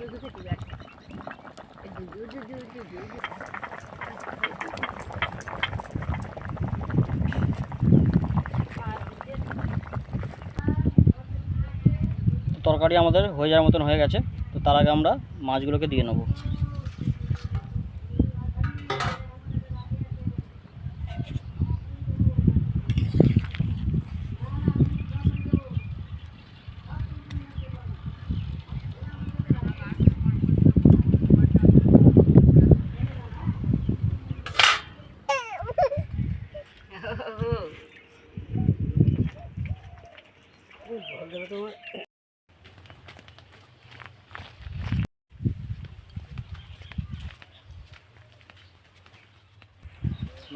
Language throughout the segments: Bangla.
তরকারি আমাদের হয়ে যাওয়ার মতন হয়ে গেছে। তো তার আগে আমরা মাছগুলোকে দিয়ে নেব।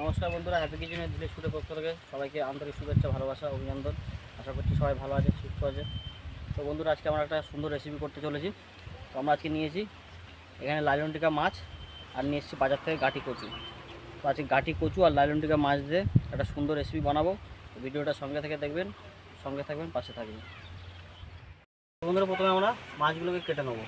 নমস্কার বন্ধুরা, হ্যাপি কিচেনের ভিলেজ ফুডের পক্ষ থেকে সবাইকে আন্তরিক শুভেচ্ছা, ভালোবাসা, অভিনন্দন। আশা করছি সবাই ভালো আছে, সুস্থ আছে। তো বন্ধুরা, আজকে আমরা একটা সুন্দর রেসিপি করতে চলেছি। তো আমরা আজকে নিয়েছি এখানে লাইলন টিকা মাছ, আর নিয়ে এসেছি বাজার থেকে গাটি কচু। তো আজকে গাটি কচু আর লাইলন টিকা মাছ দিয়ে একটা সুন্দর রেসিপি বানাবো। ভিডিওটা সঙ্গে থেকে দেখবেন, সঙ্গে থাকবেন, পাশে থাকবেন। বন্ধুরা, প্রথমে আমরা মাছগুলোকে কেটে নেবো।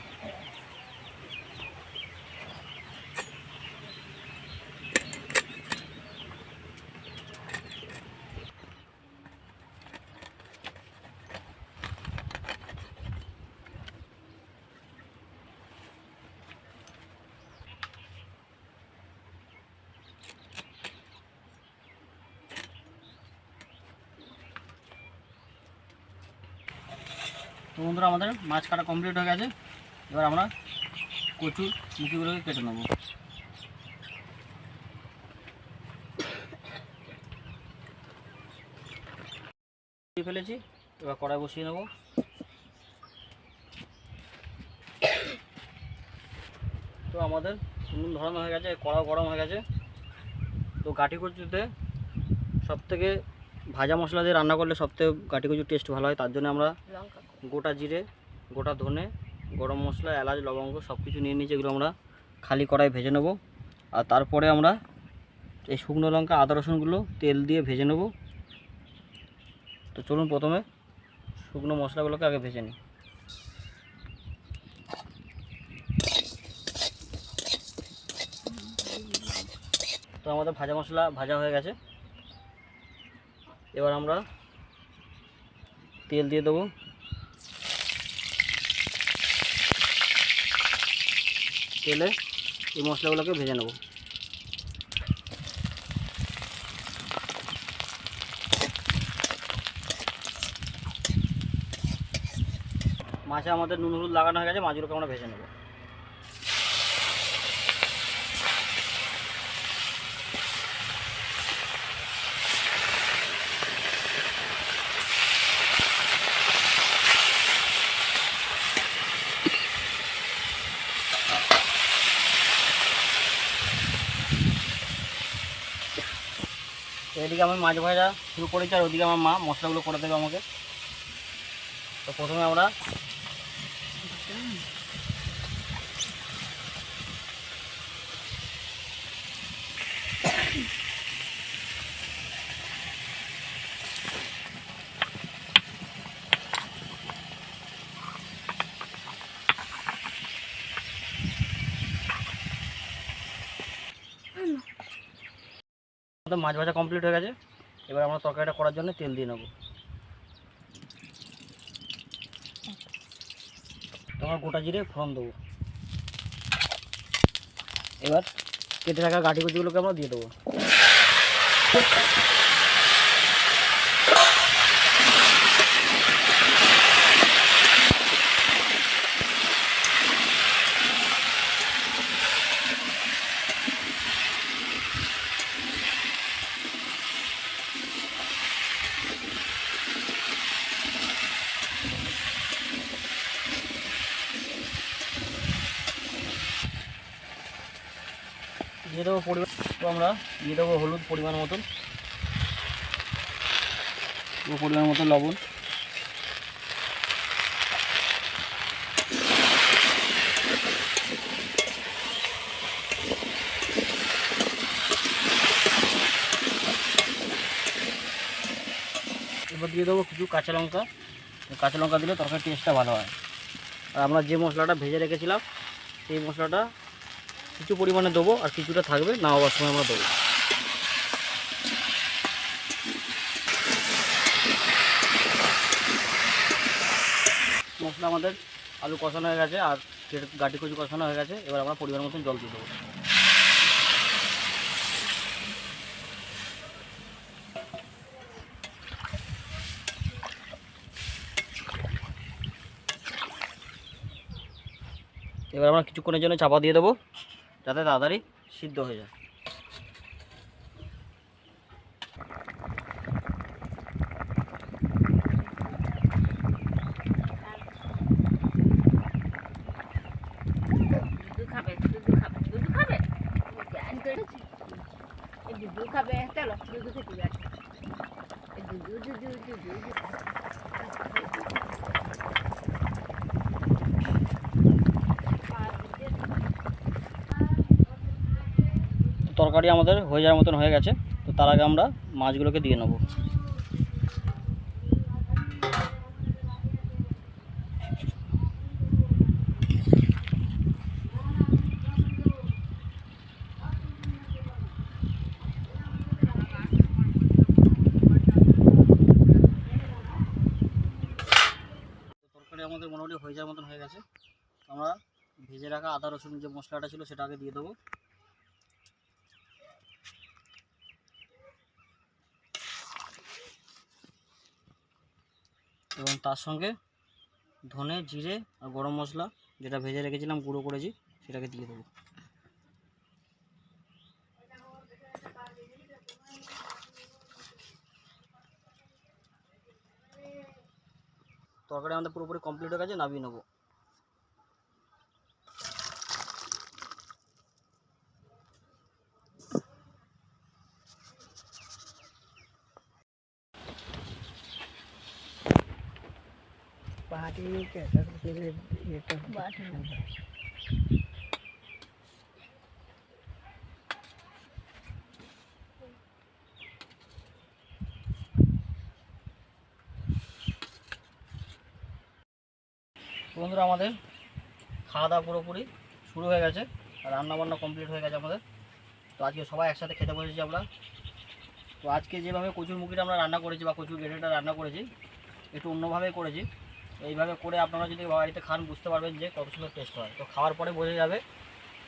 তো বন্ধুরা, আমাদের মাছ কাটা কমপ্লিট হয়ে গেছে। এবার আমরা কচুর মুখিগুলোকে কেটে নেব। ফেলেছি, এবার কড়াই বসিয়ে নেব। তো আমাদের নুন ধরানো হয়ে গেছে, কড়াও গরম হয়ে গেছে। তো গাটি কচুতে সবথেকে ভাজা মশলা দিয়ে রান্না করলে সবথেকে গাটি কচুর টেস্ট ভালো হয়। তার জন্য আমরা গোটা জিরে, গোটা ধনে, গরম মশলা, এলাচ, লবঙ্গ সব কিছু নিয়ে নিয়েছি। এগুলো আমরা খালি কড়াই ভেজে নেব। আর তারপরে আমরা এই শুকনো লঙ্কা, আদা, রসুনগুলো তেল দিয়ে ভেজে নেব। তো চলুন প্রথমে শুকনো মশলাগুলোকে আগে ভেজে নিই। তো আমাদের ভাজা মশলা ভাজা হয়ে গেছে। এবার আমরা তেল দিয়ে দেবো। তেলে এই মশলাগুলোকে ভেজে নেব। মাছে আমাদের নুন হলুদ লাগানো হয়ে গেছে, মাছগুলোকে আমরা ভেজে নেব। এদিকে আমি মাছ ভাজা শুরু করেছি, আর ওদিকে আমার মা মশলাগুলো করে দেবে আমাকে। তো প্রথমে আমরা মাছ ভাজা কমপ্লিট হয়ে গেছে। এবার আমরা তরকারিটা করার জন্য তেল দিয়ে নেব। তোমার গোটা জিরে ফোড়ন দেবো। এবার কেটে রাখা গাঁটি কচুগুলোকে আমরা দিয়ে দেবো। দিয়ে দেবো পরিমাণ, তো আমরা দিয়ে দেবো হলুদ পরিমাণ মতন, পরিমাণ মতন লবণ। এবার দিয়ে দেবো কিছু কাঁচা লঙ্কা। কাঁচা লঙ্কা দিলে তরকারির টেস্টটা ভালো হয়। আর আমরা যে মশলাটা ভেজে রেখেছিলাম সেই মশলাটা কিছু পরিমাণে দেবো, আর কিছুটা থাকবে নামাবার সময় আমরা দেবো। মশলা আমাদের আলু কষানো হয়ে গেছে আর গাটি কচু কষানো হয়ে গেছে। এবার আমরা পরিমাণ মতন জল দিয়ে দেবো। এবার আমরা কিছুক্ষণের জন্য চাপা দিয়ে দেবো যাতে তাড়াতাড়ি সিদ্ধ হয়ে যায়। তরকারি আমাদের হয়ে যাওয়ার মতন হয়ে গেছে। তো তার আগে আমরা মাছগুলোকে দিয়ে নেব। তরকারি আমাদের মোটামুটি হয়ে যাওয়ার মতন হয়ে গেছে। আমরা ভেজে রাখা আদা রসুন যে মশলাটা ছিল সেটা আগে দিয়ে দেবো। এবং তার সঙ্গে ধনে জিরে আর গরম মশলা যেটা ভেজে রেখেছিলাম গুঁড়ো করেছি সেটাকে দিয়ে দেবো। তরকারি আমাদের পুরোপুরি কমপ্লিট হয়ে গেছে, নামিয়ে নেবো। বন্ধুরা আমাদের খাওয়া দাওয়া পুরোপুরি শুরু হয়ে গেছে আর রান্নাবান্না কমপ্লিট হয়ে গেছে আমাদের। তো আজকে সবাই একসাথে খেতে বসেছি আমরা। তো আজকে যেভাবে কচুর মুখিটা আমরা রান্না করেছি বা কচুর গেঁটেটা রান্না করেছি একটু অন্যভাবে করেছি। এইভাবে করে আপনারা যদি বাড়িতে খান বুঝতে পারবেন যে কত সুন্দর টেস্ট হয়। তো খাওয়ার পরে বোঝা যাবে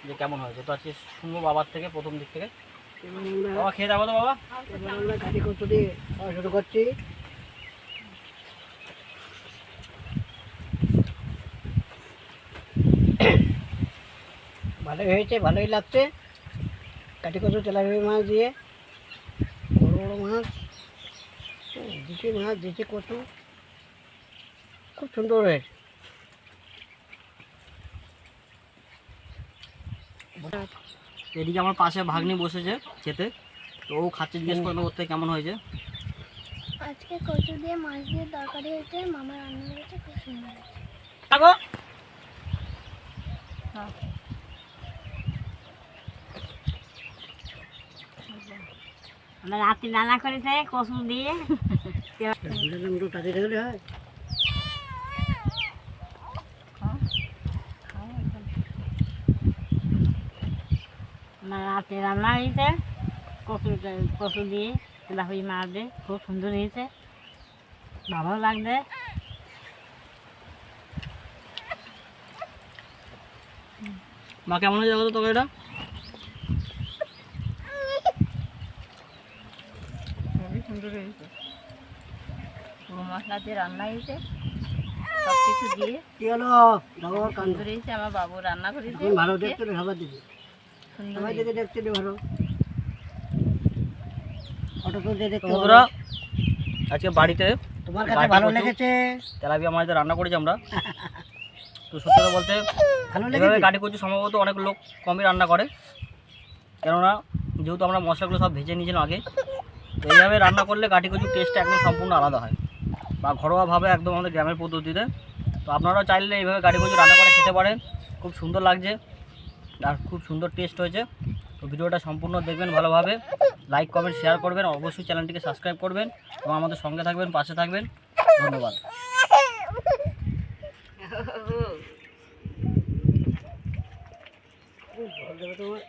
যে কেমন হয়েছে। তো আজকে শুনবো বাবার থেকে, প্রথম দিক থেকে। বাবা খেয়ে দেখো তো বাবা। আমরা ঘাটি কচু দিয়ে খাওয়া শুরু করছি। ভালোই হয়েছে, ভালোই লাগছে। ঘাটি কচু তেলাপিয়া মাছ দিয়ে, বড় বড় মাছ, দেশি মাছ, দেশি কচু, খুব সুন্দর হয়েছে। এদিকে আমার পাশে ভাগ্নি বসেছে খেতে। তো ও খাচ্ছে, জিজ্ঞেস করবে ওর থেকে কেমন হয়েছে। আজকে কচু দিয়ে মাছ দিয়ে তরকারি হয়েছে, মামা রান্না করেছে, খুব সুন্দর হয়েছে। আমার রাতে রান্না করেছে কচু দিয়ে। আমার রাতে রান্না হয়েছে কচু দিয়ে তেলাপিয়া মাছ দিয়ে, খুব সুন্দর হয়েছে, ভালো লাগবে। মা কেমন হয়েছে দেখো তো তরকারিটা। খুবই সুন্দর হয়েছে, পুরো মশলা দিয়ে রান্না হয়েছে, সব কিছু দিয়ে কি হলো সুন্দর হয়েছে। আমার বাবু রান্না করেছে, ভালো দেখতে সবার দিকে, সুন্দর সবাই দিকে দেখতে ভালো। ফটো তুলতে দেখতে বন্ধুরা আজকে বাড়িতে তোমার কাছে ভালো লেগেছে। তেলাপিয়া মাছ দিয়ে রান্না করেছি আমরা। তো সত্যি কথা বলতে ভালো এভাবে লেগেছে। গাটি কচু সম্ভবত অনেক লোক কমই রান্না করে, কেননা যেহেতু আমরা মশলাগুলো সব ভেজে নিয়েছিলাম আগে। তো এইভাবে রান্না করলে গাটি কচুর টেস্টটা একদম সম্পূর্ণ আলাদা হয়, বা ঘরোয়াভাবে একদম আমাদের গ্রামের পদ্ধতিতে। তো আপনারাও চাইলে এইভাবে গাটি কচু রান্না করে খেতে পারেন, খুব সুন্দর লাগছে আর খুব সুন্দর টেস্ট হয়েছে। তো ভিডিওটা সম্পূর্ণ দেখবেন ভালোভাবে, লাইক কমেন্ট শেয়ার করবেন, অবশ্যই চ্যানেলটিকে সাবস্ক্রাইব করবেন এবং আমাদের সঙ্গে থাকবেন, পাশে থাকবেন। ধন্যবাদ। তোমার